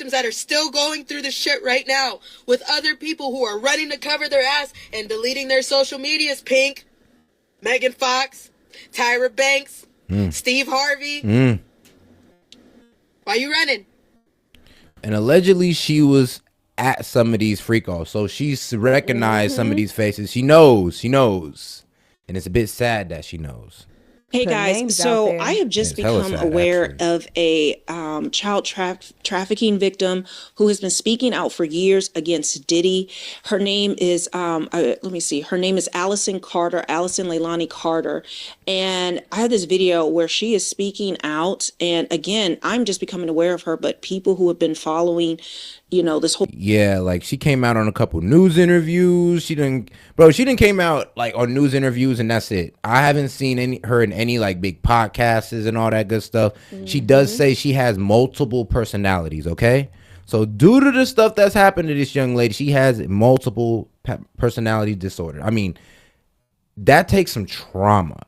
victims that are still going through the shit right now with other people who are running to cover their ass and deleting their social medias. Pink, Megan Fox, Tyra Banks, Steve Harvey. Why you running? And allegedly she was at some of these freak-offs, so she's recognized some of these faces. She knows. And it's a bit sad that she knows. Hey guys, so I have just become aware of a child trafficking victim who has been speaking out for years against Diddy. Her name is, let me see, her name is Allison Leilani Carter. And I have this video where she is speaking out. And again, I'm just becoming aware of her, but people who have been following, you know, this whole... Yeah, like she came out on a couple news interviews. She didn't came out like on news interviews and that's it. I haven't seen her in any like big podcasts and all that good stuff. She does say she has multiple personalities, okay? So due to the stuff that's happened to this young lady, she has multiple personality disorder. I mean, that takes some trauma.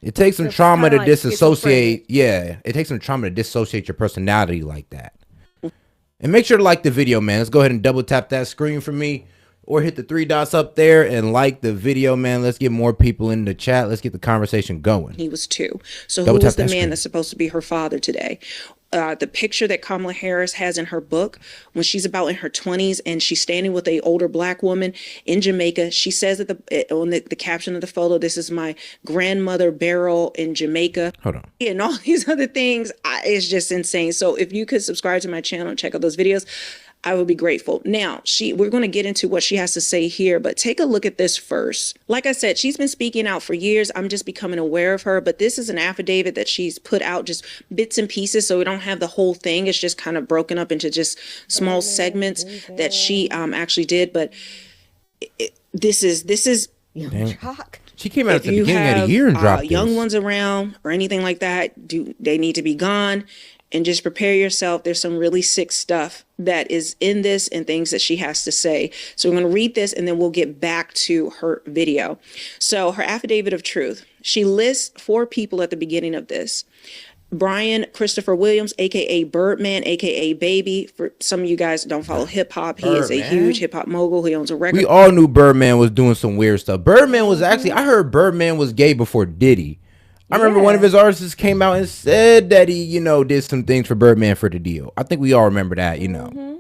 It takes some trauma to disassociate. Yeah, it takes some trauma to dissociate your personality like that. And make sure to like the video, man. Let's go ahead and double tap that screen for me or hit the 3 dots up there and like the video, man. Let's get more people in the chat. Let's get the conversation going. He was 2. So who was the man that's supposed to be her father today? The picture that Kamala Harris has in her book when she's about in her 20s and she's standing with a older black woman in Jamaica. She says that on the caption of the photo, this is my grandmother burial in Jamaica. Hold on. And all these other things, it's just insane. So if you could subscribe to my channel and check out those videos, I would be grateful. Now, we're going to get into what she has to say here, but take a look at this first. Like I said, she's been speaking out for years. I'm just becoming aware of her, but this is an affidavit that she's put out just bits and pieces, so we don't have the whole thing. It's just kind of broken up into just small segments that she actually did, but this is shock. She came out at the beginning of the year and dropped young ones around or anything like that. They need to be gone. And just prepare yourself. There's some really sick stuff that is in this and things that she has to say. So we're going to read this and then we'll get back to her video. So her affidavit of truth. She lists 4 people at the beginning of this. Brian Christopher Williams, a.k.a. Birdman, a.k.a. Baby. For some of you guys who don't follow hip-hop, he is a huge hip-hop mogul. He owns a record. We all knew Birdman was doing some weird stuff. Birdman was actually, I heard Birdman was gay before Diddy. I remember one of his artists came out and said that he, you know, did some things for Birdman for the deal. I think we all remember that, you know.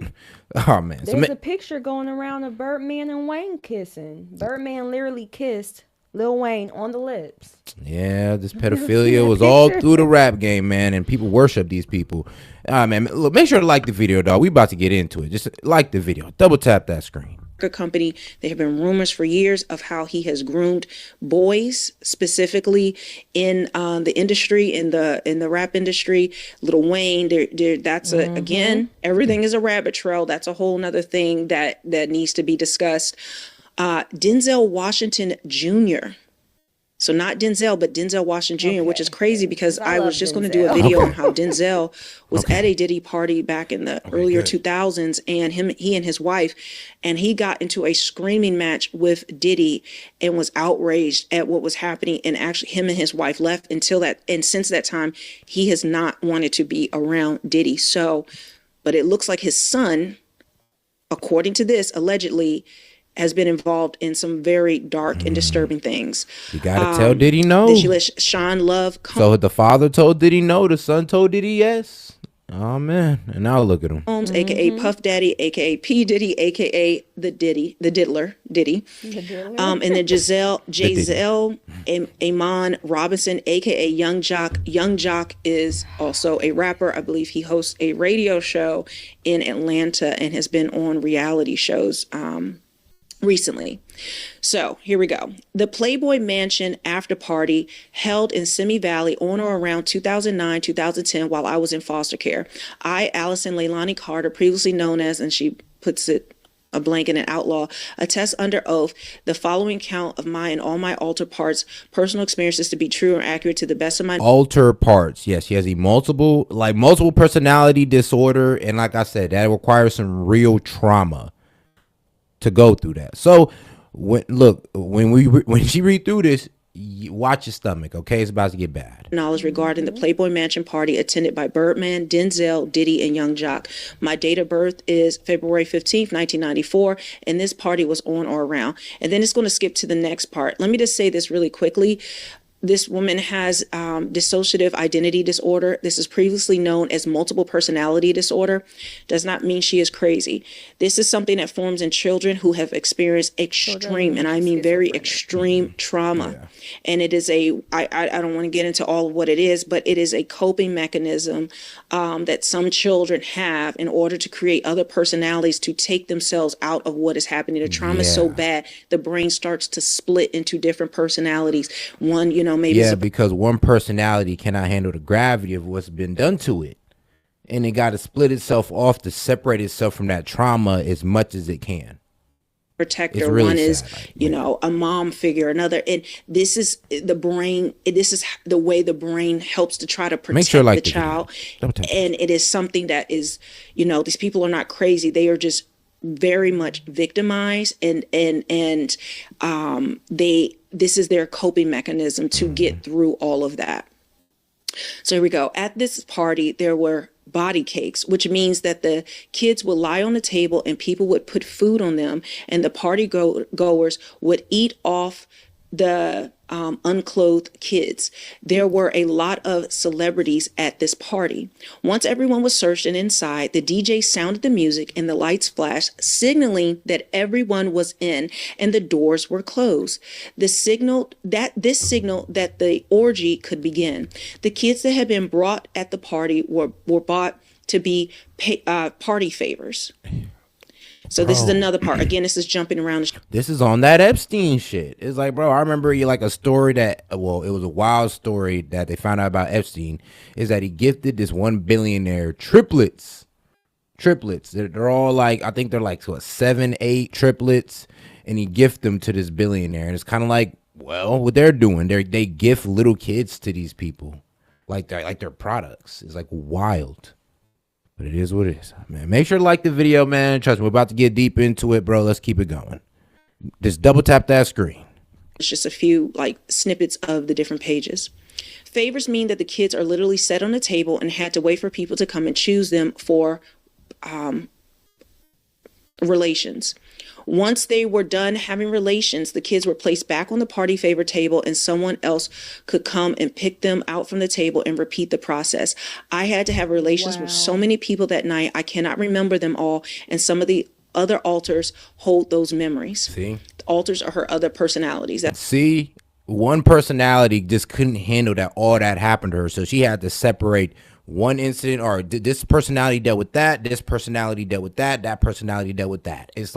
Oh, man. There's a picture going around of Birdman and Wayne kissing. Birdman literally kissed Lil Wayne on the lips. Yeah, this pedophilia was all through the rap game, man, and people worship these people. Man, look, make sure to like the video, dog. We about to get into it. Just like the video. Double tap that screen. Company. There have been rumors for years of how he has groomed boys, specifically in the industry, in the rap industry. Lil Wayne, that's again, everything is a rabbit trail. That's a whole nother thing that needs to be discussed. Denzel Washington Jr. So not Denzel, but Denzel Washington Jr., which is crazy because I was just going to do a video on how Denzel was at a Diddy party back in the earlier 2000s, and he and his wife, and he got into a screaming match with Diddy and was outraged at what was happening, and actually him and his wife left until that, and since that time, he has not wanted to be around Diddy. So, but it looks like his son, according to this, allegedly, has been involved in some very dark and disturbing things. You gotta tell Diddy no. Then she let Sean Love come. So the father told Diddy no, the son told Diddy yes. Oh man, and now look at him. Holmes, aka Puff Daddy, aka P Diddy, aka the Diddler, Diddy. And then Giselle Amon Robinson, aka Young Jock. Young Jock is also a rapper. I believe he hosts a radio show in Atlanta and has been on reality shows recently. So here we go. The Playboy Mansion after party held in Simi Valley on or around 2009, 2010 while I was in foster care. I, Allison Leilani Carter, previously known as, and she puts it a blanket and outlaw, attest under oath the following count of my and all my alter parts personal experiences to be true and accurate to the best of my alter parts. Yes, she has a multiple personality disorder, and like I said, that requires some real trauma to go through that. So when she read through this, watch your stomach, okay? It's about to get bad. Knowledge regarding the Playboy Mansion party attended by Birdman, Denzel, Diddy, and Young Jock. My date of birth is February 15th, 1994, and this party was on or around. And then it's going to skip to the next part. Let me just say this really quickly. This woman has dissociative identity disorder. This is previously known as multiple personality disorder. Does not mean she is crazy. This is something that forms in children who have experienced extreme, and I mean very extreme trauma. Yeah. And it is I don't want to get into all of what it is, but it is a coping mechanism that some children have in order to create other personalities to take themselves out of what is happening. The trauma is so bad, the brain starts to split into different personalities. One, maybe because one personality cannot handle the gravity of what's been done to it, and it got to split itself off to separate itself from that trauma as much as it can. Protector, really one is a mom figure, another, and this is the brain. This is the way the brain helps to try to protect the child, and it is something that is, these people are not crazy. They are just very much victimized, and this is their coping mechanism to get through all of that. So here we go. At this party, there were body cakes, which means that the kids would lie on the table and people would put food on them, and the party goers would eat off the unclothed kids. There were a lot of celebrities at this party. Once everyone was searched and inside, the DJ sounded the music and the lights flashed, signaling that everyone was in and the doors were closed. This signaled that the orgy could begin. The kids that had been brought at the party were bought to be party favors. So this is another part. Again, this is jumping around. This is on that Epstein shit. It's like, bro, I remember a story that, it was a wild story that they found out about Epstein, is that he gifted this one billionaire triplets. They're all I think they're 7, 8 triplets, and he gifted them to this billionaire. And it's kind of like, well, what they're doing, they gift little kids to these people, like they're products. It's wild. But it is what it is, man. Make sure to like the video, man. Trust me, we're about to get deep into it, bro. Let's keep it going. Just double tap that screen. It's just a few snippets of the different pages. Favors mean that the kids are literally set on a table and had to wait for people to come and choose them for relations. Once they were done having relations, the kids were placed back on the party favor table and someone else could come and pick them out from the table and repeat the process. I had to have relations with so many people that night. I cannot remember them all. And some of the other alters hold those memories. See? The alters are her other personalities. See? One personality just couldn't handle that all that happened to her. So she had to separate one incident, or this personality dealt with that, this personality dealt with that, that personality dealt with that. It's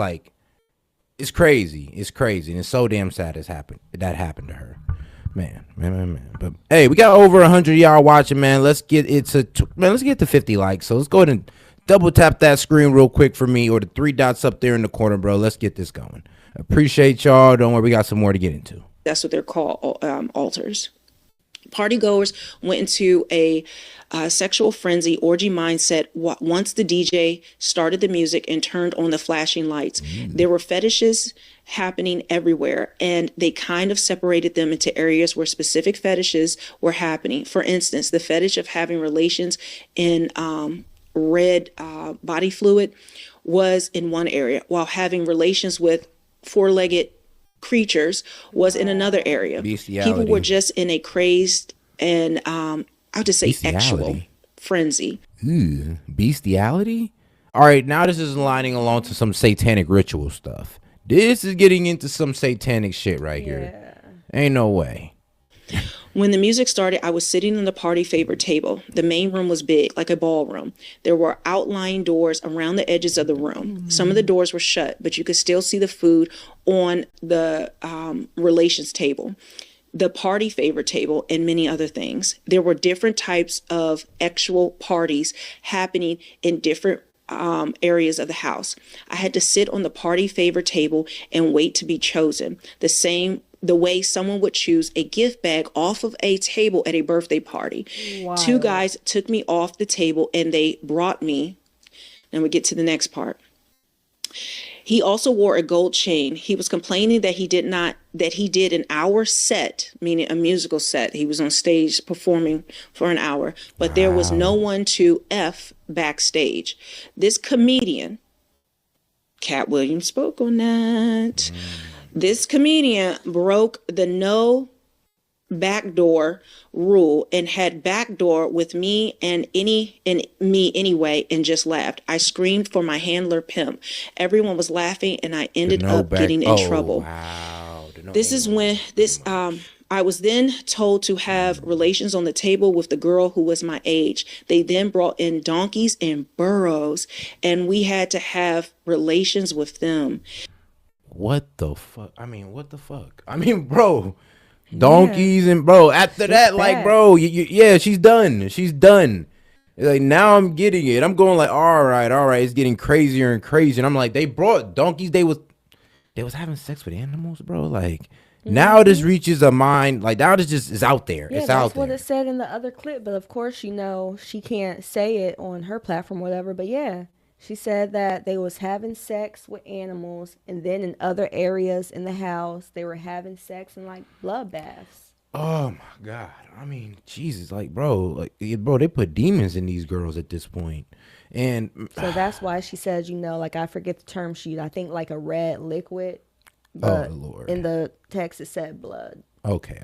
it's crazy. It's crazy. And it's so damn sad that happened to her. Man. But hey, we got over 100 of y'all watching, man. Let's get to 50 likes. So let's go ahead and double tap that screen real quick for me, or the 3 dots up there in the corner, bro. Let's get this going. Appreciate y'all. Don't worry, we got some more to get into. That's what they're called, alters. Party goers went into a sexual frenzy orgy mindset once the DJ started the music and turned on the flashing lights. There were fetishes happening everywhere, and they kind of separated them into areas where specific fetishes were happening. For instance, the fetish of having relations in red body fluid was in one area, while having relations with four-legged creatures was in another area. Bestiality. People were just in a crazed and I'll just say sexual frenzy. Ooh, bestiality? All right, now this is lining along to some satanic ritual stuff. This is getting into some satanic shit right here. Ain't no way. When the music started, I was sitting on the party favor table. The main room was big, like a ballroom. There were outlying doors around the edges of the room. Some of the doors were shut, but you could still see the food on the relations table, the party favor table, and many other things. There were different types of actual parties happening in different areas of the house. I had to sit on the party favor table and wait to be chosen. The way someone would choose a gift bag off of a table at a birthday party. Wow. 2 guys took me off the table and they brought me, and we get to the next part. He also wore a gold chain. He was complaining that he did an hour set, meaning a musical set. He was on stage performing for an hour, but there was no one to F backstage. This comedian, Cat Williams, spoke on that. This comedian broke the no backdoor rule and had backdoor with me and me anyway, and just laughed. I screamed for my handler pimp. Everyone was laughing and I ended up getting in trouble. Wow. This is when I was then told to have relations on the table with the girl who was my age. They then brought in donkeys and burros and we had to have relations with them. What the fuck? What the fuck? Bro, donkeys and bro. After that, like, bro, yeah, she's done. She's done. Like, now I'm getting it. I'm going like, all right. It's getting crazier and crazier. And I'm like, they brought donkeys. They was having sex with animals, bro. Like, now this reaches a mind. Like, now this just is out there. Yeah, it's out that's there. what it said in the other clip. But of course, she can't say it on her platform, whatever. But yeah. She said that they was having sex with animals, and then in other areas in the house, they were having sex in like bloodbaths. Oh my God! Jesus, like, bro, they put demons in these girls at this point, and so that's why she says, like, I forget the term sheet. I think like a red liquid. But Lord! In the text it said blood. Okay.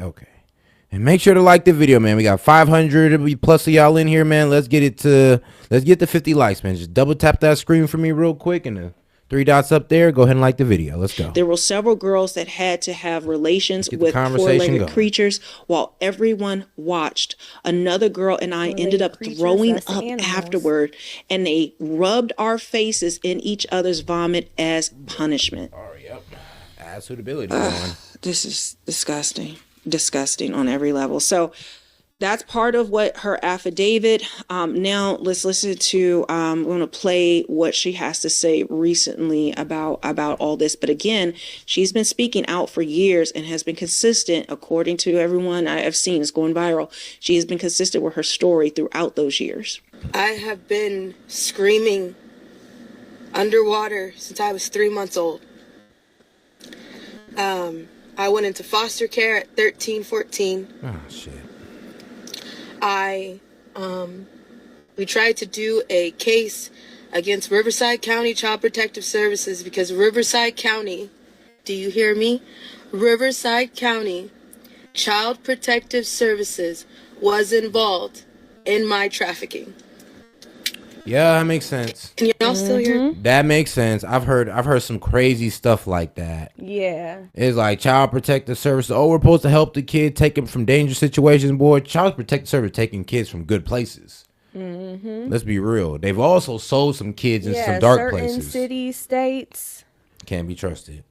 And make sure to like the video, man. We got 500 plus of y'all in here, man. Let's get to 50 likes, man. Just double tap that screen for me real quick, and the 3 dots up there. Go ahead and like the video. Let's go. There were several girls that had to have relations with four-legged creatures while everyone watched. Another girl and I ended up throwing up afterward, and they rubbed our faces in each other's vomit as punishment. Oh, yep. Add suitability on. This is disgusting on every level. So that's part of what her affidavit. Now let's listen to, I'm going to play what she has to say recently about all this. But again, she's been speaking out for years and has been consistent, according to everyone I have seen. It's going viral. She has been consistent with her story throughout those years. I have been screaming underwater since I was 3 months old. I went into foster care at 13, 14. Oh, shit. We tried to do a case against Riverside County Child Protective Services because Riverside County, do you hear me? Riverside County Child Protective Services was involved in my trafficking. Yeah, that makes sense. Can y'all still hear? That makes sense. I've heard some crazy stuff like that. Yeah. It's like Child Protective Service. Oh, we're supposed to help the kid, take him from dangerous situations. Boy, Child Protective Service taking kids from good places. Let's be real. They've also sold some kids in some dark places. Certain cities, states. Can't be trusted.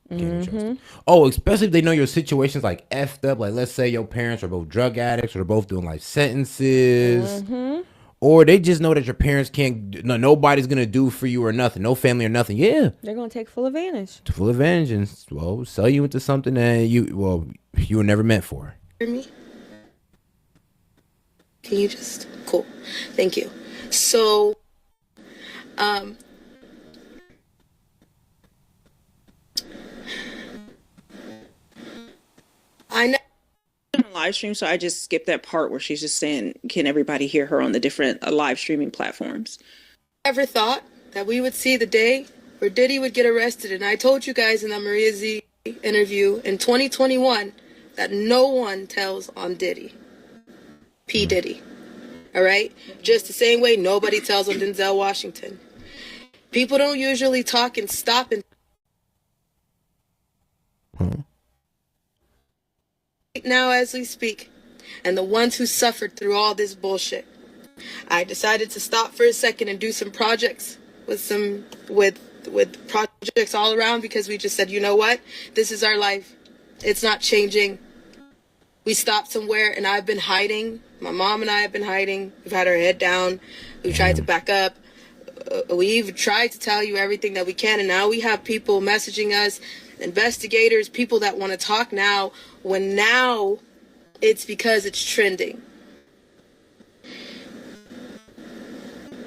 Oh, especially if they know your situation's like effed up. Like, let's say your parents are both drug addicts or they're both doing life sentences. Or they just know that your parents nobody's going to do for you or nothing. No family or nothing. Yeah. They're going to take full advantage. Full advantage and, well, sell you into something that you were never meant for. Hear me? Can you just... Cool. Thank you. So, I know live stream, so I just skipped that part where she's just saying, can everybody hear her on the different live streaming platforms? Ever thought that we would see the day where Diddy would get arrested? And I told you guys in the Maria Z interview in 2021 that no one tells on Diddy. P. Diddy. All right? Just the same way nobody tells on Denzel Washington. People don't usually talk and stop and now as we speak, and the ones who suffered through all this bullshit. I decided to stop for a second and do some projects with projects all around because we just said, you know what? This is our life. It's not changing. We stopped somewhere and I've been hiding. My mom and I have been hiding. We've had our head down. We've tried to back up. We've tried to tell you everything that we can, and now we have people messaging us, investigators, people that want to talk now, when now it's because it's trending.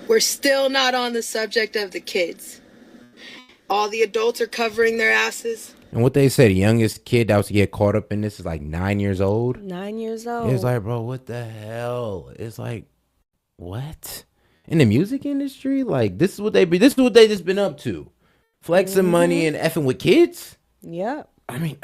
We're still not on the subject of the kids. All the adults are covering their asses. And what they say, the youngest kid that was to get caught up in this is like 9 years old. 9 years old. It's like, bro, what the hell? It's like, what? In the music industry? Like, this is what they just been up to. Flexing money and effing with kids? Yep. I mean,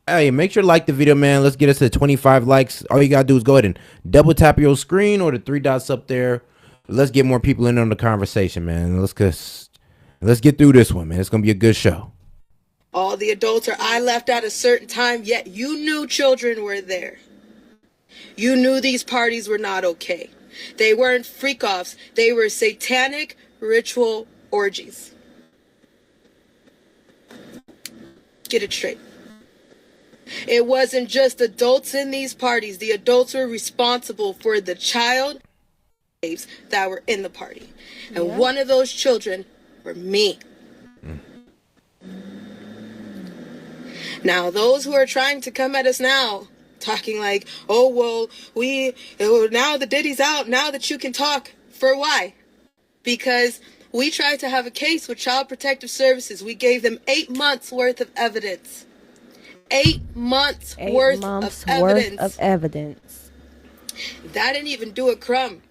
hey, make sure to like the video, man. Let's get us to 25 likes. All you gotta do is go ahead and double tap your screen or the 3 dots up there. Let's get more people in on the conversation, man. Let's get through this one, man. It's gonna be a good show. All the adults are I left at a certain time, yet you knew children were there. You knew these parties were not okay. They weren't freak-offs. They were satanic ritual orgies. Get it straight. It wasn't just adults in these parties. The adults were responsible for the child that were in the party. And one of those children were me. Now, those who are trying to come at us now, talking like, oh, well, now the Diddy's out, now that you can talk. For why? Because we tried to have a case with Child Protective Services. We gave them 8 months worth of evidence. 8 months worth of evidence. That didn't even do a crumb.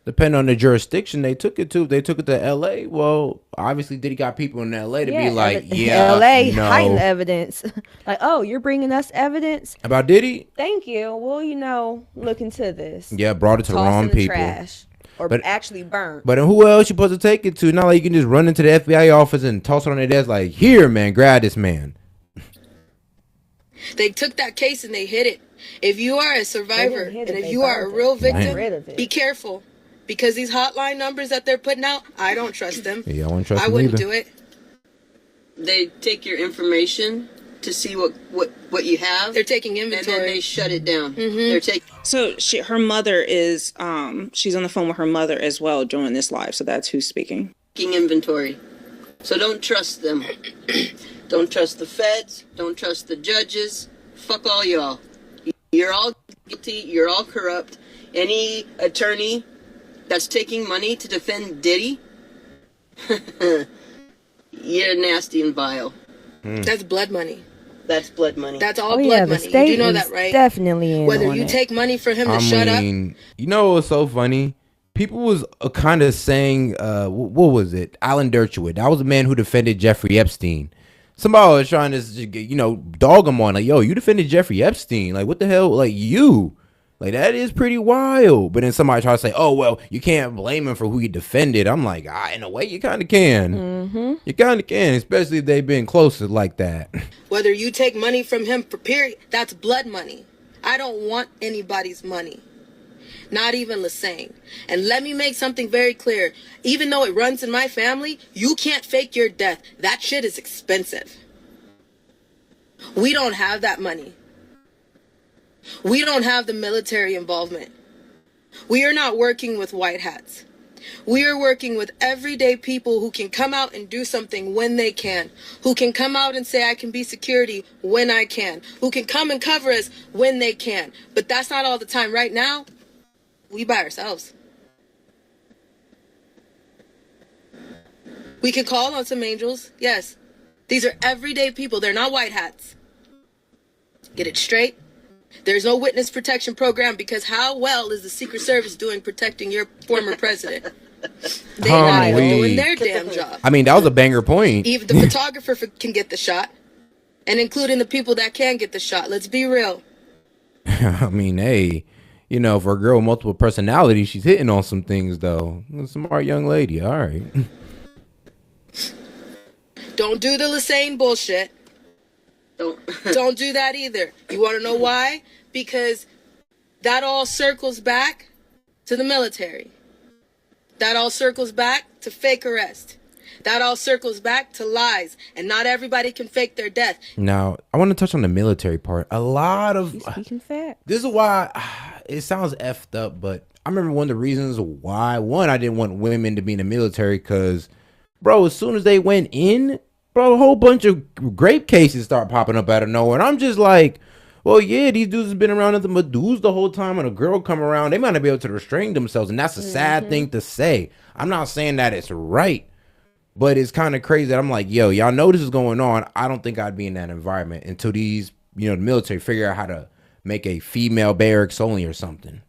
Depending on the jurisdiction they took it to. If they took it to L.A., well, obviously Diddy got people in L.A. to be like, L.A. no. heightened evidence. Like, oh, you're bringing us evidence? About Diddy? Thank you. Well, look into this. Yeah, brought it to the wrong people. Trash. Or actually burnt. But then who else you supposed to take it to? Not like you can just run into the FBI office and toss it on their desk like, here, man, grab this man. They took that case and they hid it. If you are a survivor and if you are a real victim, be careful. Because these hotline numbers that they're putting out, I don't trust them. Yeah, I wouldn't trust them I wouldn't either. do it. They take your information to see what you have. They're taking inventory. And then they shut it down. Mm-hmm. They're taking. So her mother is, she's on the phone with her mother as well during this live. So that's who's speaking. Taking inventory. So don't trust them. Don't trust the feds. Don't trust the judges. Fuck all y'all. You're all guilty. You're all corrupt. Any attorney that's taking money to defend Diddy, you're nasty and vile. That's blood money. That's blood money. That's all blood money. You do know that, right? Definitely in Whether on you it. take money for him to shut up. You know what's so funny? People was kind of saying, what was it? Alan Dershowitz. That was a man who defended Jeffrey Epstein. Somebody was trying to, dog him on like, yo, you defended Jeffrey Epstein. Like, what the hell? Like, you. Like, that is pretty wild. But then somebody try to say, oh, well, you can't blame him for who he defended. I'm like, in a way, you kind of can. Mm-hmm. You kind of can, especially if they've been closer like that. Whether you take money from him for period, that's blood money. I don't want anybody's money. Not even Lassane. And let me make something very clear. Even though it runs in my family, you can't fake your death. That shit is expensive. We don't have that money. We don't have the military involvement. We are not working with white hats. We are working with everyday people who can come out and do something when they can. Who can come out and say, I can be security when I can. Who can come and cover us when they can. But that's not all the time. Right now, we by ourselves. We can call on some angels. Yes. These are everyday people. They're not white hats. Get it straight. There's no witness protection program because how well is the Secret Service doing protecting your former president? They're not even doing their damn job. I mean, that was a banger point. Even the photographer can get the shot. And including the people that can get the shot. Let's be real. I mean, hey, for a girl with multiple personalities, she's hitting on some things, though. A smart young lady. All right. Don't do the Lassane bullshit. Don't do that either. You want to know why? Because that all circles back to the military. That all circles back to fake arrest. That all circles back to lies. And not everybody can fake their death. Now, I want to touch on the military part. A lot of... Speaking fact. This is why it sounds effed up, but I remember one of the reasons why, one, I didn't want women to be in the military because, bro, as soon as they went in... Bro, a whole bunch of grape cases start popping up out of nowhere. And I'm just like, well, yeah, these dudes have been around nothing but dudes the whole time, and a girl come around, they might not be able to restrain themselves, and that's a sad thing to say. I'm not saying that it's right, but it's kind of crazy that I'm like, yo, y'all know this is going on. I don't think I'd be in that environment until these, the military figure out how to make a female barracks only or something.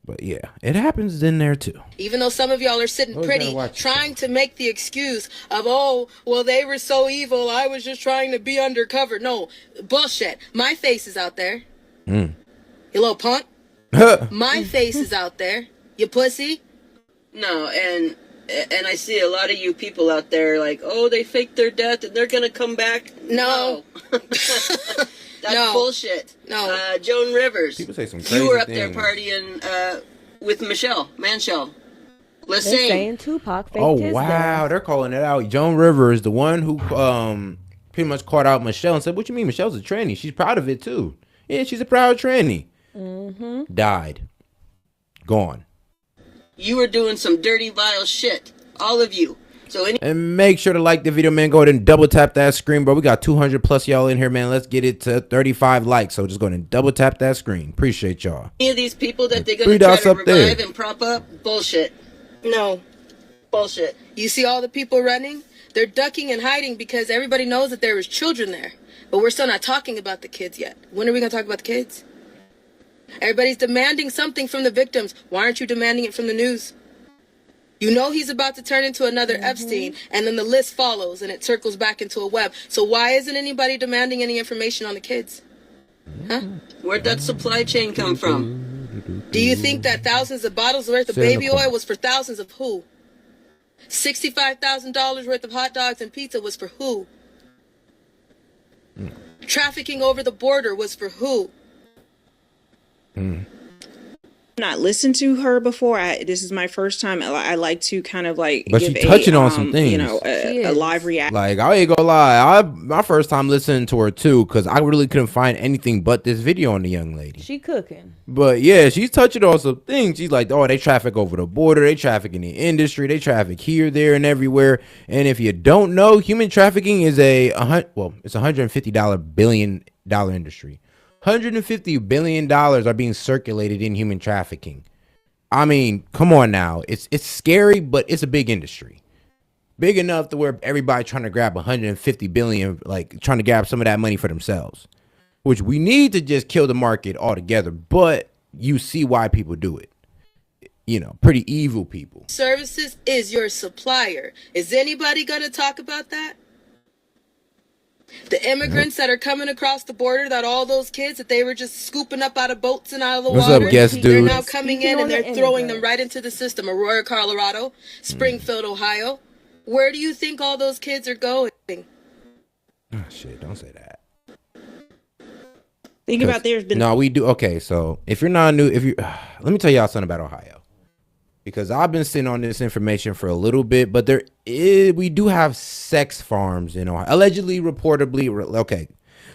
But yeah, it happens in there too. Even though some of y'all are sitting pretty, trying to make the excuse of, oh, well, they were so evil, I was just trying to be undercover. No, bullshit. My face is out there. You little punk. My face is out there. You pussy. No, and I see a lot of you people out there like, oh, they faked their death and they're gonna come back. No. That's No. bullshit. No. Joan Rivers. People say some crazy You were up things. there partying with Michelle Manshell. Let's They're sing. saying Tupac faked Oh his wow, death. they're calling it out. Joan Rivers, the one who pretty much called out Michelle and said, "What you mean? Michelle's a tranny. She's proud of it too. Yeah, she's a proud tranny." Died, gone. You were doing some dirty, vile shit. All of you. So And make sure to like the video, man. Go ahead and double tap that screen, bro. We got 200 plus y'all in here, man. Let's get it to 35 likes. So just go ahead and double tap that screen. Appreciate y'all. any of these people that they're Three gonna try dots to up there. revive and prop up, bullshit. No. Bullshit. You see all the people running? They're ducking and hiding because everybody knows that there was children there. But we're still not talking about the kids yet. When are we going to talk about the kids? Everybody's demanding something from the victims. Why aren't you demanding it from the news? You know he's about to turn into another Epstein, and then the list follows, and it circles back into a web. So why isn't anybody demanding any information on the kids? Huh? Where'd that supply chain come from? Do you think that thousands of bottles worth of baby oil was for thousands of who? $65,000 worth of hot dogs and pizza was for who? Trafficking over the border was for who? Not listened to her before. This is my first time. I like to kind of like But give she touching on some you things. know, a live reaction. Like, I ain't gonna lie, my first time listening to her too, because I really couldn't find anything but this video on the young lady. She cooking. But yeah, she's touching on some things. She's like, oh, they traffic over the border, they traffic in the industry, they traffic here, there, and everywhere. And if you don't know, human trafficking is it's $150 billion industry. $150 billion are being circulated in human trafficking. I mean, come on now. It's scary, but it's a big industry. Big enough to where everybody trying to grab 150 billion, like trying to grab some of that money for themselves, which we need to just kill the market altogether. But you see why people do it. Pretty evil people. Services is your supplier. Is anybody going to talk about that? The immigrants that are coming across the border, that all those kids that they were just scooping up out of boats and out of the What's water. up, guest They're dude? now coming in and they're throwing them right into the system. Aurora, Colorado, Springfield, Ohio. Where do you think all those kids are going? Oh, shit, don't say that. Think about there's been No, we do. Okay, so if you're not new, let me tell y'all something about Ohio. Because I've been sitting on this information for a little bit, but we do have sex farms in Ohio. Allegedly, reportedly, okay.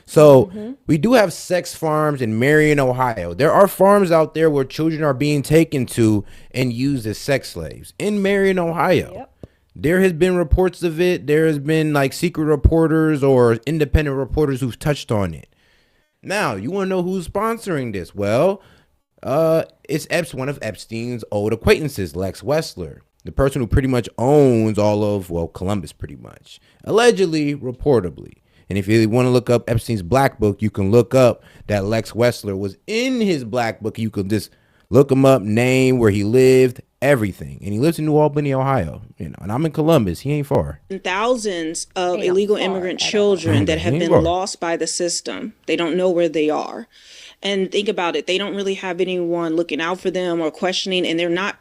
So we do have sex farms in Marion, Ohio. There are farms out there where children are being taken to and used as sex slaves in Marion, Ohio. Yep. There has been reports of it. There has been like secret reporters or independent reporters who've touched on it. Now, you want to know who's sponsoring this? Well, it's one of Epstein's old acquaintances, Lex Wessler, the person who pretty much owns all of, Columbus pretty much. Allegedly, reportedly. And if you want to look up Epstein's black book, you can look up that Lex Wessler was in his black book. You can just look him up, name, where he lived, everything. And he lives in New Albany, Ohio. And I'm in Columbus. He ain't far. thousands of illegal immigrant children that have been lost by the system. They don't know where they are. And think about it. They don't really have anyone looking out for them or questioning, and they're not,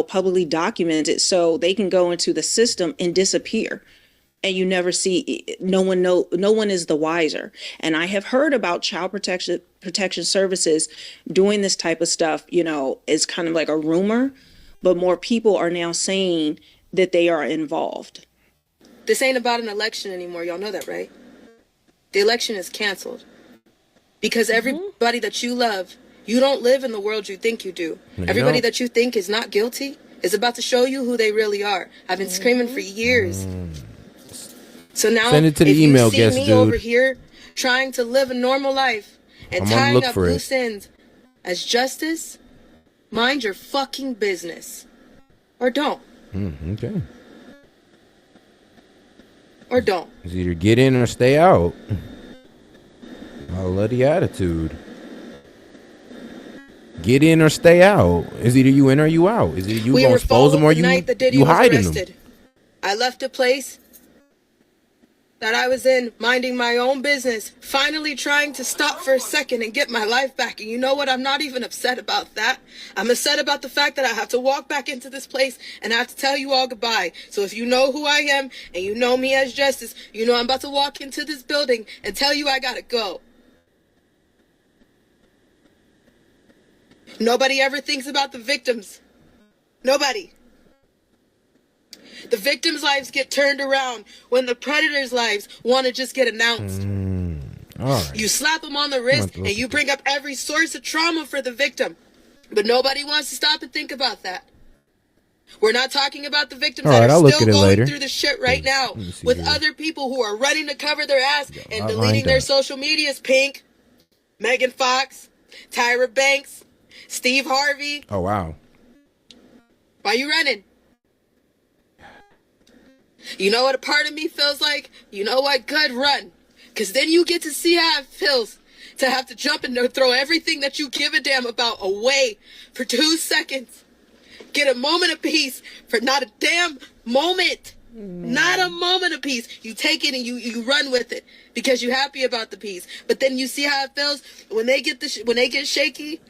publicly documented. So they can go into the system and disappear. And you never see, no one is the wiser. And I have heard about child protection services doing this type of stuff, is kind of like a rumor, but more people are now saying that they are involved. This ain't about an election anymore. Y'all know that, right? The election is canceled. Because everybody that you love, you don't live in the world you think you do. Everybody that you think is not guilty is about to show you who they really are. I've been screaming for years. So now, Send it to the if email, you see guest me dude. over here trying to live a normal life, and I'm gonna tying look up for it. loose ends as justice, mind your fucking business. Or don't. Okay. Or don't. It's either get in or stay out. I love the attitude. Get in or stay out. It's either you in or you out. It's either you We gonna were expose them followed or the night that Diddy you was hiding them. arrested. I left a place that I was in, minding my own business, finally trying to stop for a second and get my life back. And you know what? I'm not even upset about that. I'm upset about the fact that I have to walk back into this place and I have to tell you all goodbye. So if you know who I am and you know me as Justice, you know I'm about to walk into this building and tell you I gotta go. Nobody ever thinks about the victims. Nobody. The victims' lives get turned around when the predators' lives want to just get announced. All right. You slap them on the wrist and you bring up every source of trauma for the victim. But nobody wants to stop and think about that. We're not talking about the victims All that right, are I'll look still at it going later. through the shit right now Let me see with here. other people who are running to cover their ass and I deleting lined their up. social medias. Pink, Megan Fox, Tyra Banks, Steve Harvey. Oh wow. Why you running? You know what a part of me feels like? You know what? Good, run. Because then you get to see how it feels to have to jump and throw everything that you give a damn about away for 2 seconds. Get a moment of peace for not a damn moment. Man. Not a moment of peace. You take it and you run with it because you're happy about the peace. But then you see how it feels when they get when they get shaky.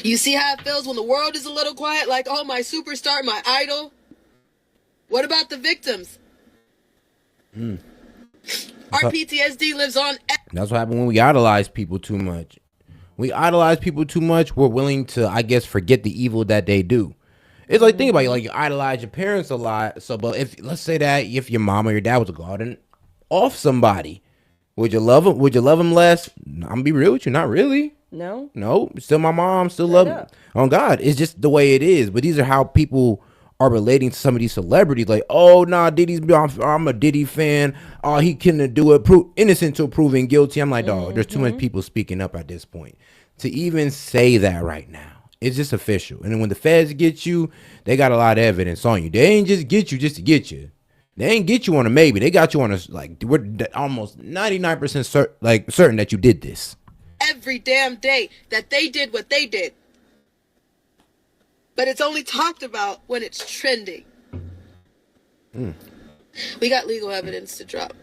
You see how it feels when the world is a little quiet, like, oh, my superstar, my idol. What about the victims? Our PTSD lives on. That's what happened when we idolize people too much. We idolize people too much. We're willing to, I guess, forget the evil that they do. It's like, think about it, like you idolize your parents a lot. So, but if let's say that if your mom or your dad was to go out and off somebody, would you love them? Would you love them less? I'm gonna be real with you, not really. No, still my mom, still love them. Oh God, it's just the way it is. But these are how people are relating to some of these celebrities. Like, oh nah, I'm a Diddy fan. Oh, he couldn't do it. Innocent till proven guilty. I'm like, dog, there's too many people speaking up at this point to even say that right now. It's just official. And then when the feds get you, they got a lot of evidence on you. They ain't just get you just to get you. They ain't get you on a maybe. They got you on a, like, we're almost 99% certain that you did this. Every damn day that they did what they did. But it's only talked about when it's trending. We got legal evidence to drop.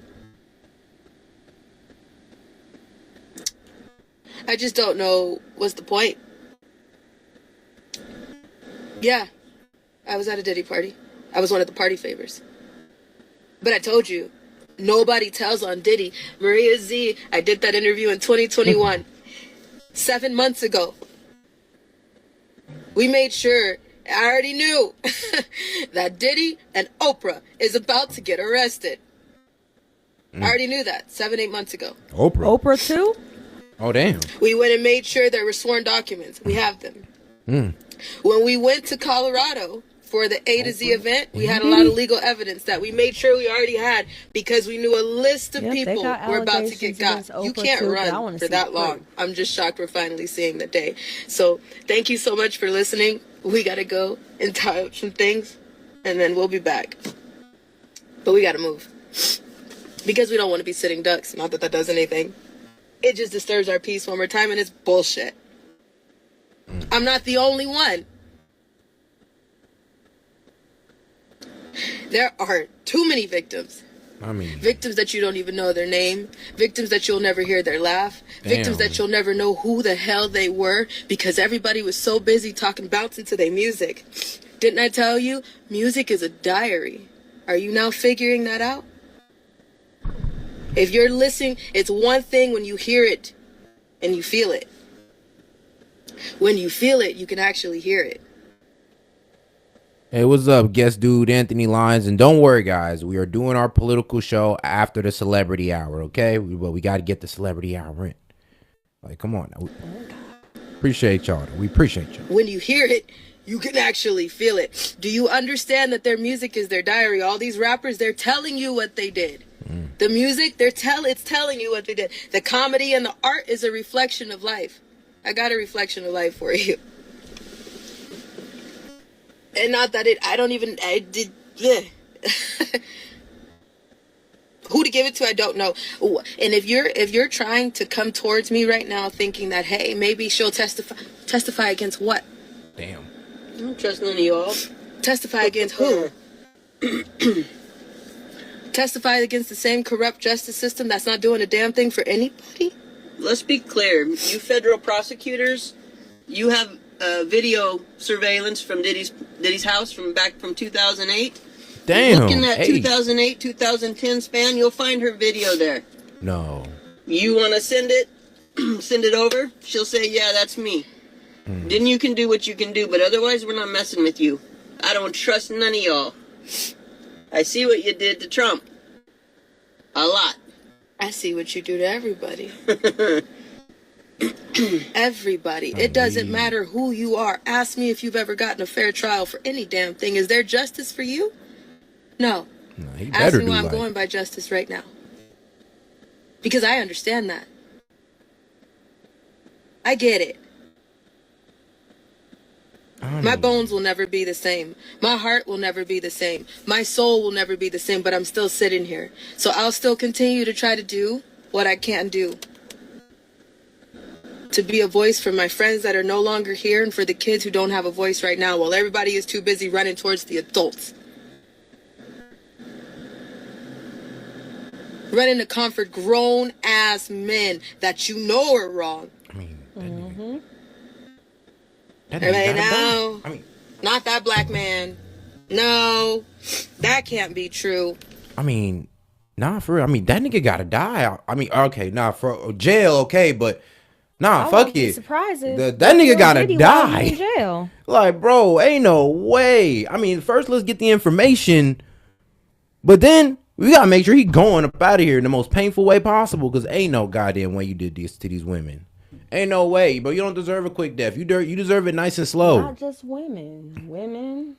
I just don't know what's the point. Yeah, I was at a Diddy party. I was one of the party favors. But I told you, nobody tells on Diddy. Maria Z, I did that interview in 2021. 7 months ago. We made sure, I already knew, that Diddy and Oprah is about to get arrested. I already knew that 7-8 months ago. Oprah too? Oh, damn. We went and made sure there were sworn documents. We have them. When we went to Colorado for the A to Z event, we had a lot of legal evidence that we made sure we already had because we knew a list of people were about to get got. You can't run for that long. I'm just shocked we're finally seeing the day. So thank you so much for listening. We got to go and tie up some things, and then we'll be back. But we got to move because we don't want to be sitting ducks. Not that that does anything. It just disturbs our peace one more time, and it's bullshit. I'm not the only one. There are too many victims. I mean, victims that you don't even know their name, victims that you'll never hear their laugh, victims that you'll never know who the hell they were because everybody was so busy bouncing to their music. Didn't I tell you? Music is a diary. Are you now figuring that out? If you're listening, it's one thing when you hear it and you feel it. When you feel it, you can actually hear it. Hey, what's up, guest dude Anthony Lyons? And don't worry, guys, we are doing our political show after the celebrity hour, okay? We got to get the celebrity hour in. Like, come on. Appreciate y'all. We appreciate you. When you hear it, you can actually feel it. Do you understand that their music is their diary? All these rappers, they're telling you what they did. The music, it's telling you what they did. The comedy and the art is a reflection of life. I got a reflection of life for you. And not that I did. Who to give it to, I don't know. And if you're trying to come towards me right now thinking that, hey, maybe she'll testify against what? Damn. I don't trust none of y'all. Testify against who? Testify against the same corrupt justice system that's not doing a damn thing for anybody? Let's be clear. You federal prosecutors, you have video surveillance from Diddy's house from 2008. Damn. Look in that Hey. 2008, 2010 span, you'll find her video there. No. You want to send it? Send it over? She'll say, yeah, that's me. Then you can do what you can do, but otherwise we're not messing with you. I don't trust none of y'all. I see what you did to Trump. A lot. I see what you do to everybody. Everybody. It doesn't matter who you are. Ask me if you've ever gotten a fair trial for any damn thing. Is there justice for you? No. No, he Ask better me do why I'm like. going by justice right now. Because I understand that. I get it. My bones will never be the same. My heart will never be the same. My soul will never be the same, but I'm still sitting here. So I'll still continue to try to do what I can do. To be a voice for my friends that are no longer here and for the kids who don't have a voice right now while everybody is too busy running towards the adults. Running to comfort grown-ass men that you know are wrong. I mean, that Everybody nigga gotta know. die. I mean, Not that black man. No, that can't be true. Nah, for real. I mean, that nigga gotta die. I mean, okay, nah, for jail, okay, but nah, I fuck wouldn't be it. surprised if That nigga gotta Diddy while he in die. jail. Like, bro, ain't no way. I mean, first let's get the information, but then we gotta make sure he going up out of here in the most painful way possible. Cause ain't no goddamn way you did this to these women. Ain't no way, bro. You don't deserve a quick death. You deserve it nice and slow, Not just women,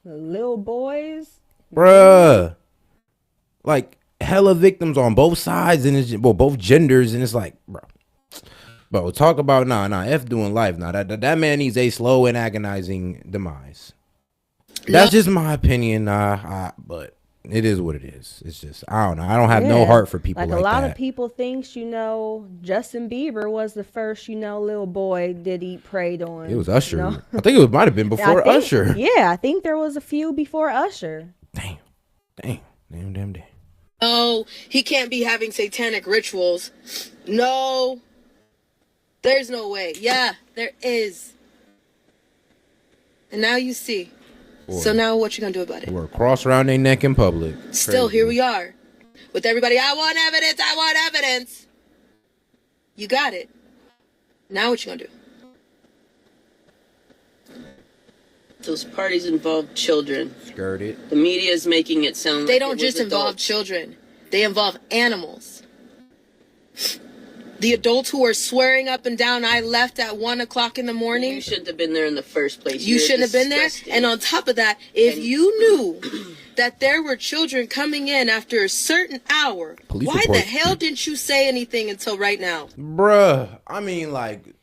little boys. bruh. Like hella victims on both sides, and it's both genders, and it's like, bro, talk about nah, F doing life. Nah, that man needs a slow and agonizing demise. That's just my opinion. But it is what it is. It's just I don't know. I don't have no heart for people like a lot that. of people thinks Justin Bieber was the first little boy Diddy preyed on. It was Usher. You know? I think it might have been before Usher. Yeah, I think there was a few before Usher. Damn. No, he can't be having satanic rituals. No, there's no way. Yeah, there is. And now you see. So now what you gonna do about it? We're cross around their neck in public. Still, Crazy. here we are. With everybody, I want evidence. You got it. Now what you gonna do? Those parties involve children. Skirted. The media is making it sound They like don't it was just involve adults. children. They involve animals. The adults who are swearing up and down, I left at 1 o'clock in the morning. You shouldn't have been there in the first place. You You're shouldn't have been there. disgusting. And on top of that, if you knew that there were children coming in after a certain hour, Police why the report. hell didn't you say anything until right now? Bruh. I mean, like,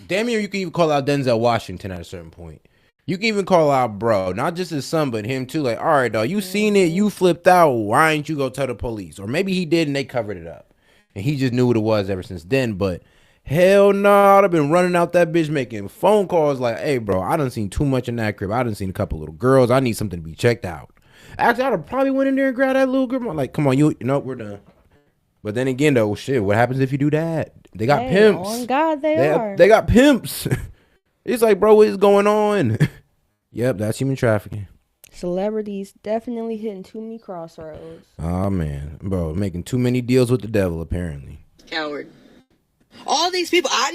damn near you can even call out Denzel Washington at a certain point. You can even call out bro, not just his son, but him too. Like, all right, dog, you seen it, you flipped out. Why ain't you go tell the police? Or maybe he did and they covered it up. And he just knew what it was ever since then. But hell no, I'd have been running out that bitch making phone calls like, hey, bro, I done seen too much in that crib. I done seen a couple little girls. I need something to be checked out. Actually, I'd have probably went in there and grabbed that little girl. I'm like, come on, you know, we're done. But then again, though, shit, what happens if you do that? They got pimps. On God, they are. They got pimps. It's like, bro, what is going on? Yep, that's human trafficking. Celebrities definitely hitting too many crossroads. Oh, man. Bro, making too many deals with the devil, apparently. Coward. All these people, I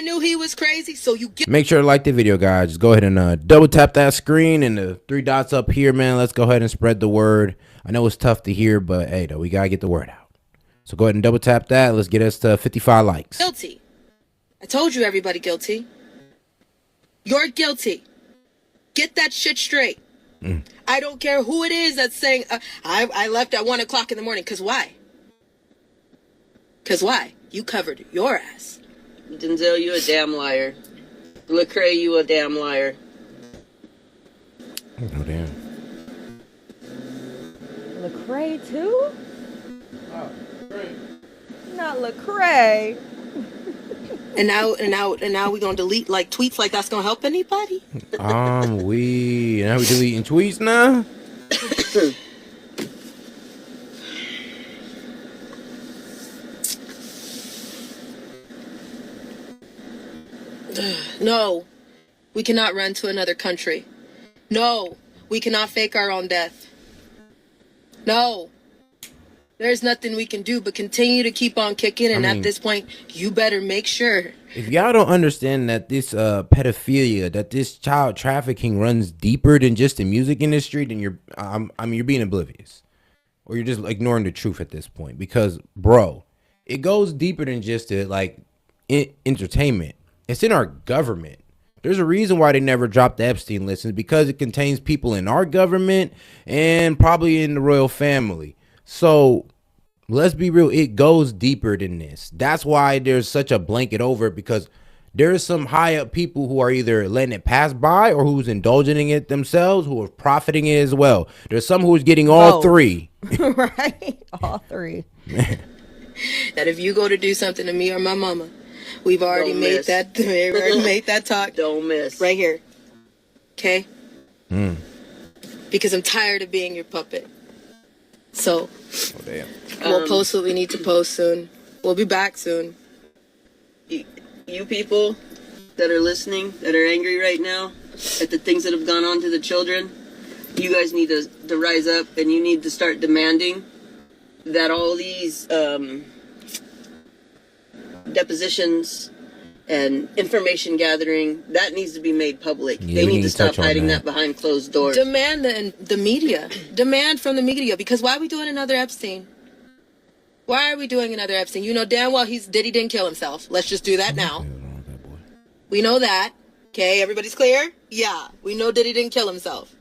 knew he was crazy. So you get. Make sure to like the video, guys. Just go ahead and double tap that screen and the 3 dots up here, man. Let's go ahead and spread the word. I know it's tough to hear, but hey, though, we got to get the word out. So go ahead and double tap that. Let's get us to 55 likes. Guilty. I told you everybody guilty. You're guilty. Get that shit straight. I don't care who it is that's saying, I left at 1 o'clock in the morning. Because why? Because why? You covered your ass. Denzel, you a damn liar. Lecrae, you a damn liar. Oh, damn. Lecrae too? Oh, great. Not Lecrae. And now we're gonna delete like tweets like that's gonna help anybody? Now we deleting tweets now? No, we cannot run to another country. No, we cannot fake our own death. No, there's nothing we can do but continue to keep on kicking. And at this point, you better make sure. If y'all don't understand that this pedophilia, that this child trafficking runs deeper than just the music industry, then you're being oblivious, or you're just ignoring the truth at this point. Because, bro, it goes deeper than just entertainment. It's in our government. There's a reason why they never dropped the Epstein list, is because it contains people in our government and probably in the royal family. So let's be real, it goes deeper than this. That's why there's such a blanket over it, because there's some high up people who are either letting it pass by or who's indulging in it themselves, who are profiting it as well. There's some who's getting all three. Right? All three. That if you go to do something to me or my mama, we've already made that talk. Don't miss. Right here. Okay? Because I'm tired of being your puppet. So, we'll post what we need to post soon. We'll be back soon. You people that are listening, that are angry right now at the things that have gone on to the children, you guys need to rise up, and you need to start demanding that all these depositions and information gathering, that needs to be made public. Yeah, they need to stop hiding that behind closed doors. Demand the media. Demand from the media. Because why are we doing another Epstein? Why are we doing another Epstein? You know damn well Diddy didn't kill himself. Let's just do that now. We know that. Okay, everybody's clear? Yeah, we know Diddy didn't kill himself.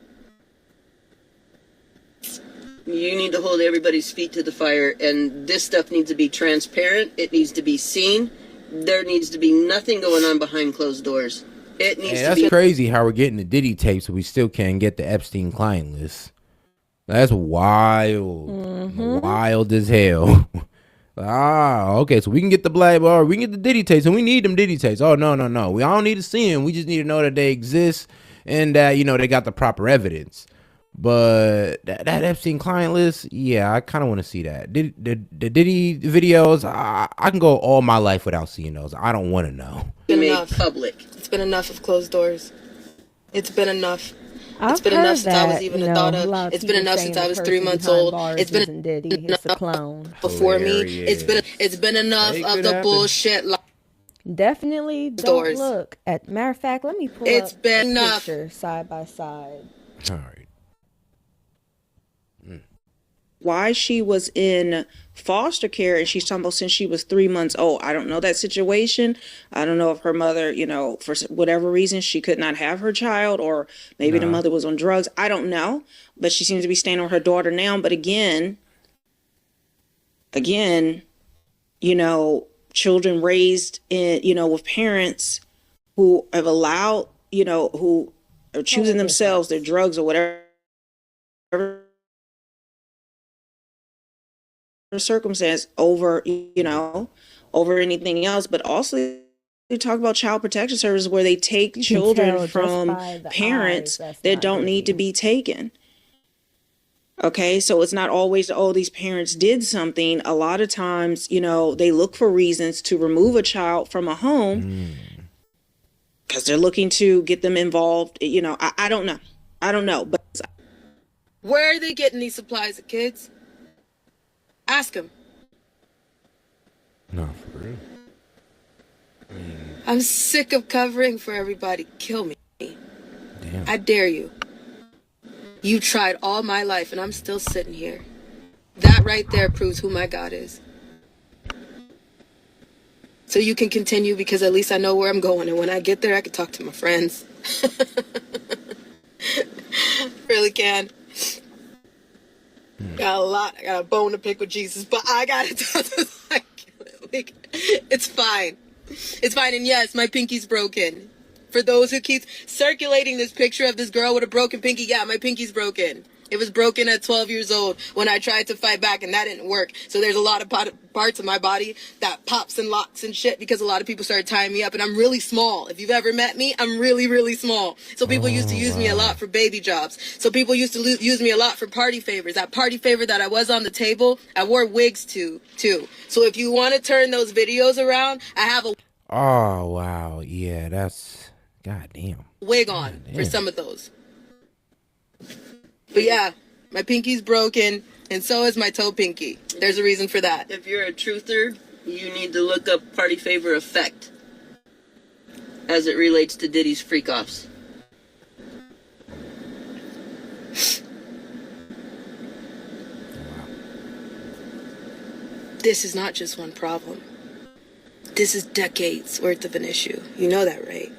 You need to hold everybody's feet to the fire, and this stuff needs to be transparent. It needs to be seen. There needs to be nothing going on behind closed doors. It needs to be. That's crazy how we're getting the Diddy tapes, but we still can't get the Epstein client list. That's wild. Wild as hell. Okay, so we can get the black bar, we can get the Diddy tapes, and we need them Diddy tapes. Oh, no. We don't need to see them. We just need to know that they exist and that, they got the proper evidence. But that Epstein client list, yeah, I kind of want to see that. The Diddy videos, I can go all my life without seeing those. I don't want to know. Enough. Public. It's been enough of closed doors. It's been enough. It's been enough since I was even a thought of. It's been enough since I was 3 months old. It's been Diddy. It's a clone. Before me. It's been enough of the bullshit. Definitely don't doors. Look. Matter of fact, let me pull It's up been the enough. picture side by side. All right. Why she was in foster care, and she's talking about since she was 3 months old. I don't know that situation. I don't know if her mother, for whatever reason, she could not have her child, or maybe the mother was on drugs. I don't know, but she seems to be staying with her daughter now. But again, children raised in, with parents who have allowed, who are choosing themselves, their drugs or whatever circumstance over anything else. But also they talk about child protection services where they take children from parents that don't need to be taken. Okay, so it's not always, these parents did something. A lot of times, they look for reasons to remove a child from a home because they're looking to get them involved. I don't know. But Where are they getting these supplies of kids? Ask them. No, for real. I'm sick of covering for everybody. Kill me. Damn. I dare you. You tried all my life and I'm still sitting here. That right there proves who my God is. So you can continue, because at least I know where I'm going, and when I get there I can talk to my friends. Really can. I got a bone to pick with Jesus, but I gotta tell this, like, it's fine. It's fine, and yes, my pinky's broken. For those who keep circulating this picture of this girl with a broken pinky, yeah, my pinky's broken. It was broken at 12 years old when I tried to fight back, and that didn't work. So there's a lot of parts of my body that pops and locks and shit because a lot of people started tying me up, and I'm really small. If you've ever met me, I'm really, really small. So people used to use me a lot for baby jobs. So people used to use me a lot for party favors. That party favor that I was on the table, I wore wigs too. So if you want to turn those videos around, I have a wow. Yeah, that's goddamn wig on for some of those. But yeah, my pinky's broken, and so is my toe pinky. There's a reason for that. If you're a truther, you need to look up party favor effect as it relates to Diddy's freak-offs. This is not just one problem. This is decades worth of an issue. You know that, right?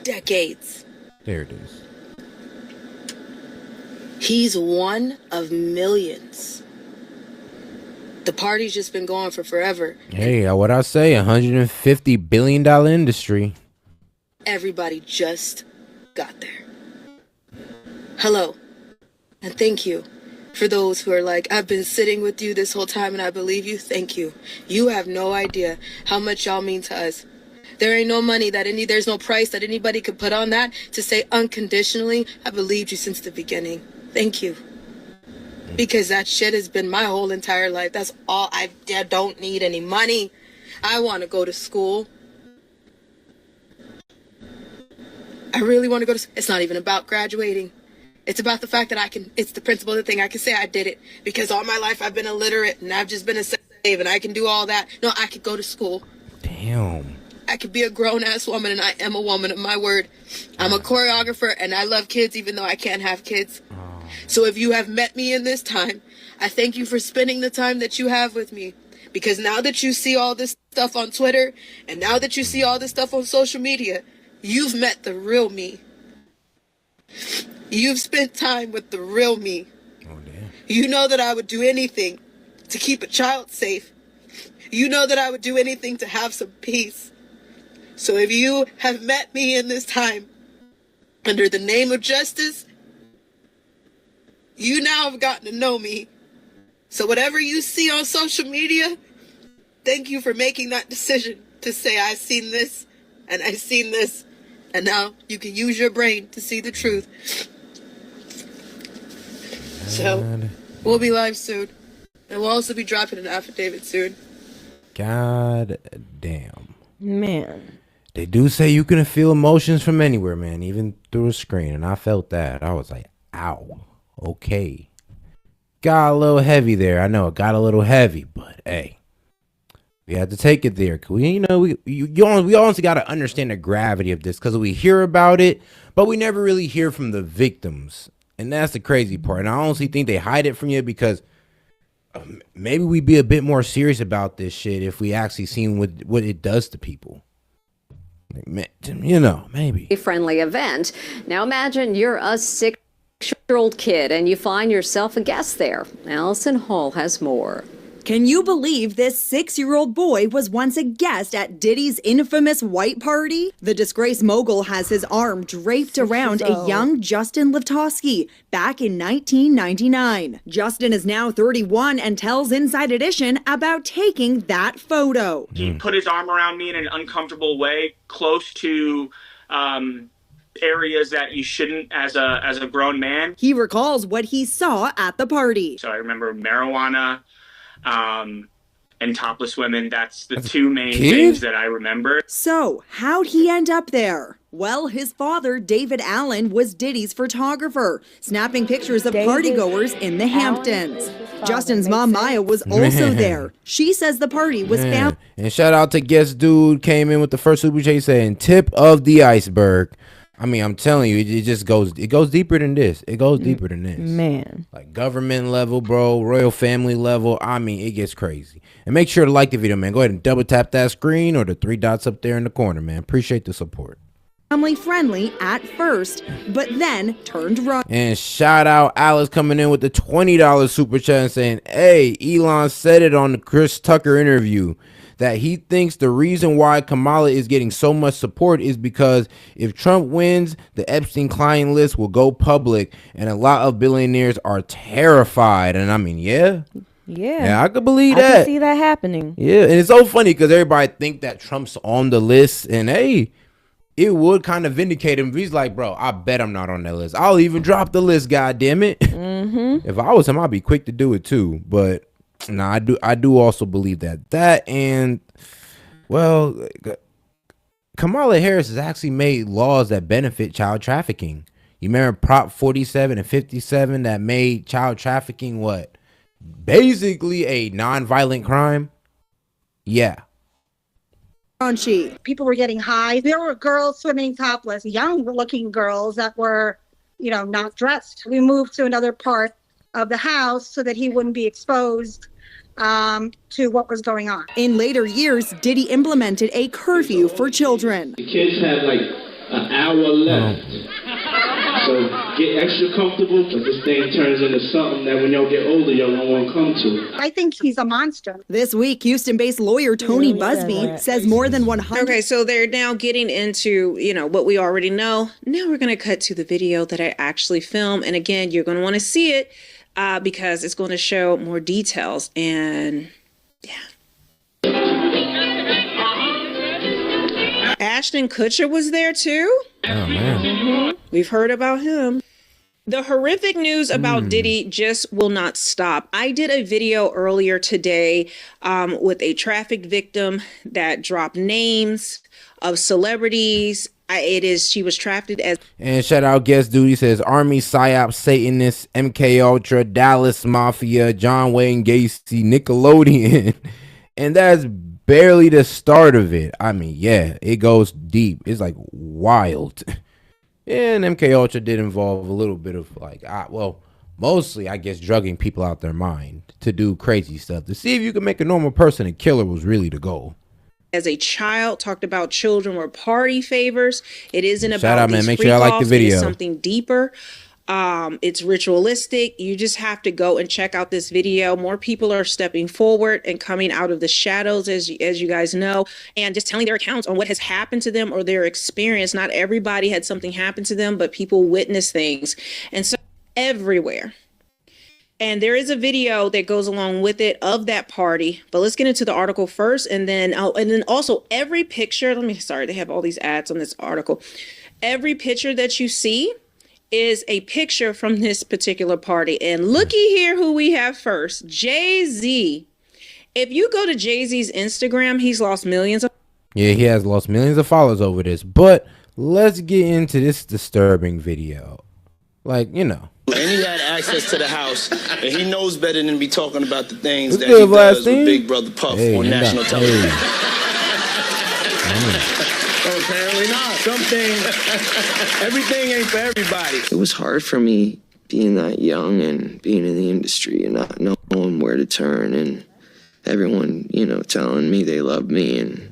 Decades. there it is. He's one of millions. The party's just been going for forever. Hey, what I say, $150 billion industry. Everybody just got there. Hello, and thank you for those who are like, I've been sitting with you this whole time and I believe you. Thank you. You have no idea how much y'all mean to us. There ain't no money there's no price that anybody could put on that to say unconditionally, I believed you since the beginning. Thank you. Because that shit has been my whole entire life. That's all. I don't need any money. I want to go to school. I really want to go to school. It's not even about graduating. It's about the fact that it's the principle of the thing. I can say I did it because all my life I've been illiterate and I've just been a slave and I can do all that. No, I could go to school. Damn. I could be a grown-ass woman, and I am a woman of my word. I'm a choreographer, and I love kids even though I can't have kids. So if you have met me in this time, I thank you for spending the time that you have with me. Because now that you see all this stuff on Twitter, and now that you see all this stuff on social media, you've met the real me. You've spent time with the real me. Oh, damn. You know that I would do anything to keep a child safe. You know that I would do anything to have some peace. So if you have met me in this time under the name of justice, you now have gotten to know me. So whatever you see on social media, thank you for making that decision to say, I've seen this and I've seen this. And now you can use your brain to see the truth. So we'll be live soon. And we'll also be dropping an affidavit soon. God damn. Man. They do say you can feel emotions from anywhere, man, even through a screen. And I felt that. I was like, ow. Okay. Got a little heavy there. I know it got a little heavy, but hey, we had to take it there. Cause we honestly got to understand the gravity of this because we hear about it, but we never really hear from the victims. And that's the crazy part. And I honestly think they hide it from you because maybe we'd be a bit more serious about this shit if we actually seen what it does to people. You know, maybe. A friendly event. Now imagine you're a 6-year-old kid and you find yourself a guest there. Allison Hall has more. Can you believe this 6-year-old boy was once a guest at Diddy's infamous white party? The disgraced mogul has his arm draped around a young Justin Livtowski back in 1999. Justin is now 31 and tells Inside Edition about taking that photo. He put his arm around me in an uncomfortable way, close to areas that you shouldn't as a grown man. He recalls what he saw at the party. So I remember marijuana, and topless women. That's the two main things that I remember. So, how'd he end up there? Well, his father, David Allen, was Diddy's photographer, snapping pictures of partygoers in the Hamptons. Justin's mom, Maya, was also there. She says the party was found. And shout out to guest dude, came in with the first super chat saying, tip of the iceberg. I mean, I'm telling you, it goes deeper than this. It goes deeper than this. Man. Like government level, bro, royal family level. I mean, it gets crazy. And make sure to like the video, man. Go ahead and double tap that screen or the 3 dots up there in the corner, man. Appreciate the support. family friendly at first, but then turned wrong. And shout out Alice coming in with the $20 super chat and saying, hey, Elon said it on the Chris Tucker interview that he thinks the reason why Kamala is getting so much support is because if Trump wins, the Epstein client list will go public and a lot of billionaires are terrified. And I mean, yeah, I could believe that. I can see that happening. Yeah, and it's so funny because everybody think that Trump's on the list, and hey, it would kind of vindicate him if he's like, bro, I bet I'm not on that list. I'll even drop the list, goddamn it. If I was him, I'd be quick to do it too. But no, I do also believe that and well, Kamala Harris has actually made laws that benefit child trafficking. You remember Prop 47 and 57 that made child trafficking what? Basically a non-violent crime? Yeah. People were getting high. There were girls swimming topless, young-looking girls that were, not dressed. We moved to another part of the house so that he wouldn't be exposed to what was going on. In later years, Diddy implemented a curfew for children. The kids had like an hour left. So get extra comfortable because this thing turns into something that when y'all get older, y'all don't want to come to. I think he's a monster. This week, Houston-based lawyer Tony Busby says more than 100. Okay, so they're now getting into, what we already know. Now we're going to cut to the video that I actually filmed. And again, you're going to want to see it because it's going to show more details. And yeah. Ashton Kutcher was there too. Oh, man. We've heard about him. The horrific news about Diddy just will not stop. I did a video earlier today with a trafficked victim that dropped names of celebrities. She was trafficked as. And shout out guest duty says Army PSYOP Satanists, MK Ultra, Dallas Mafia, John Wayne Gacy, Nickelodeon, and that's barely the start of it. I mean, yeah, it goes deep. It's like wild. And MK Ultra did involve a little bit of mostly I guess drugging people out their mind to do crazy stuff to see if you can make a normal person a killer was really the goal. As a child, talked about children were party favors. It isn't Shout about out, man. these Make sure y'all like the video. It is something deeper. It's ritualistic. You just have to go and check out this video. More people are stepping forward and coming out of the shadows, as you guys know, and just telling their accounts on what has happened to them or their experience. Not everybody had something happen to them, but people witness things. And so everywhere. And there is a video that goes along with it of that party. But let's get into the article first. And then also every picture. They have all these ads on this article. Every picture that you see is a picture from this particular party. And looky here who we have first. Jay-Z. If you go to Jay-Z's Instagram, he's lost millions. Yeah, he has lost millions of followers over this. But let's get into this disturbing video. And he had access to the house, and he knows better than be talking about the things that he does with Big Brother Puff on national television. Oh, apparently not. Everything ain't for everybody. It was hard for me being that young and being in the industry and not knowing where to turn and everyone, telling me they love me and,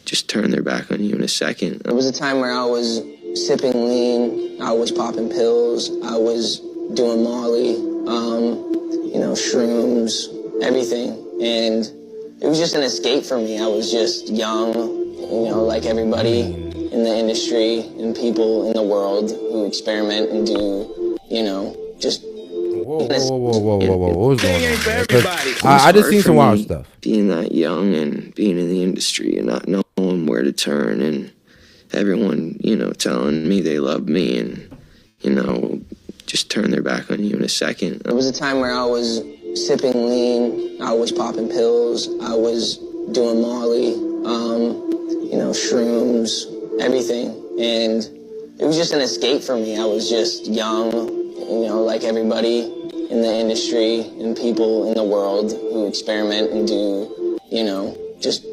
just turn their back on you in a second. It was a time where I was sipping lean, I was popping pills, I was doing Molly, shrooms, everything. And it was just an escape for me. I was just young, like everybody in the industry and people in the world who experiment and do, just... Whoa. What was going on? I just seen some wild stuff. Being that young and being in the industry and not knowing where to turn and everyone, telling me they love me and, just turn their back on you in a second. It was a time where I was sipping lean, I was popping pills, I was doing Molly, shrooms, everything. And it was just an escape for me. I was just young, like everybody in the industry and people in the world who experiment and do, just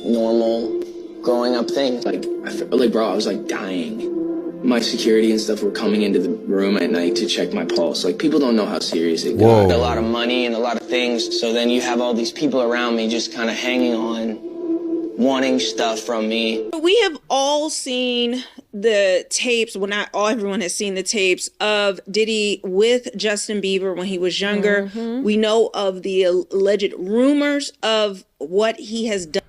normal growing up things. I was dying. My security and stuff were coming into the room at night to check my pulse. People don't know how serious it got. A lot of money and a lot of things. So then you have all these people around me just kind of hanging on wanting stuff from me. We have all seen the tapes. Well, not all. Everyone has seen the tapes of Diddy with Justin Bieber when he was younger. We know of the alleged rumors of what he has done.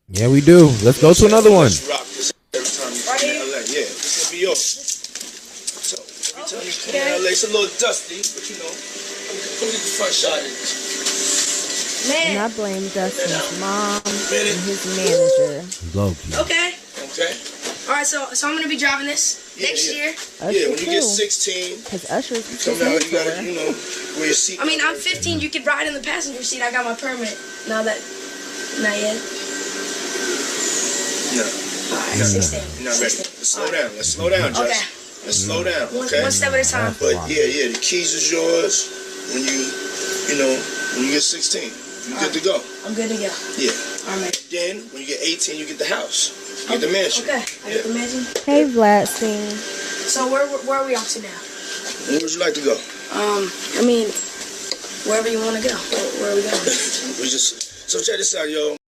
Yeah, we do. Let's go to another one. Every time you come in LA, yeah, it's gonna be yours. So every time you come in LA, it's a little dusty, but you know, let me get the front shot of this. And I blame Justin's mom and his manager. Low key. Okay. Okay. All right, so I'm gonna be driving this next year. Yeah, when you get 16, because Usher's you come out, you gotta, you know, wear your seat. I mean, I'm 15. You could ride in the passenger seat. I got my permit. Not yet. No. All right, 16. You're not ready. Let's slow down. Let's slow down, Josh. Okay. Let's slow down. Okay. One step at a time. But yeah, the keys is yours when when you get 16. You good to go. I'm good to go. Yeah. All right. Then when you get 18, you get the house. You get the mansion. Okay. I get the mansion. Hey, Vladstein. So where are we off to now? Where would you like to go? I mean, wherever you want to go. Where are we going? So check this out, yo.